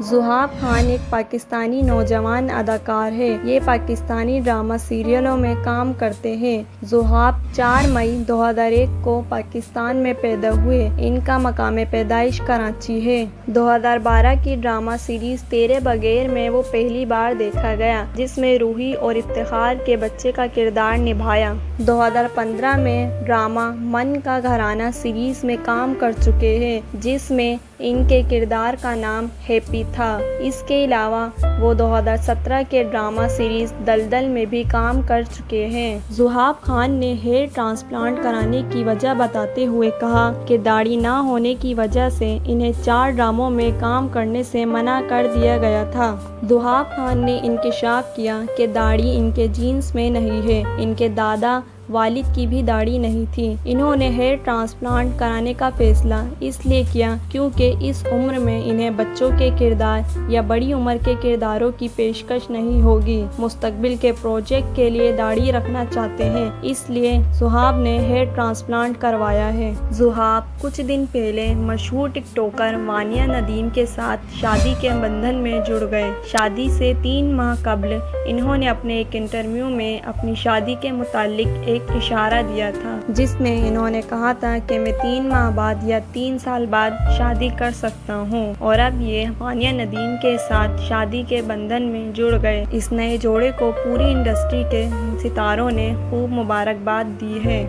ذہاب خان ایک پاکستانی نوجوان اداکار ہے۔ یہ پاکستانی ڈرامہ سیریلوں میں کام کرتے ہیں۔ ذہاب 4 مئی 2001 کو پاکستان میں پیدا ہوئے۔ ان کا مقام پیدائش کراچی ہے۔ 2012 کی ڈرامہ سیریز تیرے بغیر میں وہ پہلی بار دیکھا گیا، جس میں روحی اور افتخار کے بچے کا کردار نبھایا۔ 2015 میں ڈرامہ من کا گھرانہ سیریز میں کام کر چکے ہیں، جس میں ان کے کردار کا نام ہیپی تھا۔ اس کے علاوہ وہ 2017 کے ڈرامہ سیریز دلدل میں بھی کام کر چکے ہیں۔ ذہاب خان نے ہیئر ٹرانسپلانٹ کرانے کی وجہ بتاتے ہوئے کہا کہ داڑھی نہ ہونے کی وجہ سے انہیں 4 ڈراموں میں کام کرنے سے منع کر دیا گیا تھا۔ ذہاب خان نے انکشاف کیا کہ داڑھی ان کے جینز میں نہیں ہے۔ ان کے دادا والد کی بھی داڑھی نہیں تھی۔ انہوں نے ہیئر ٹرانسپلانٹ کرانے کا فیصلہ اس لیے کیا کیونکہ اس عمر میں انہیں بچوں کے کردار یا بڑی عمر کے کرداروں کی پیشکش نہیں ہوگی۔ مستقبل کے پروجیکٹ کے لیے داڑھی رکھنا چاہتے ہیں، اس لیے ذہاب نے ہیئر ٹرانسپلانٹ کروایا ہے۔ ذہاب کچھ دن پہلے مشہور ٹک ٹاکر وانیا ندیم کے ساتھ شادی کے بندھن میں جڑ گئے۔ شادی سے 3 ماہ قبل انہوں نے اپنے ایک انٹرویو میں اپنی شادی کے متعلق ایک اشارہ دیا تھا، جس میں انہوں نے کہا تھا کہ میں 3 ماہ بعد یا 3 سال بعد شادی کر سکتا ہوں، اور اب یہ وانیا ندیم کے ساتھ شادی کے بندھن میں جڑ گئے۔ اس نئے جوڑے کو پوری انڈسٹری کے ستاروں نے خوب مبارکباد دی ہے۔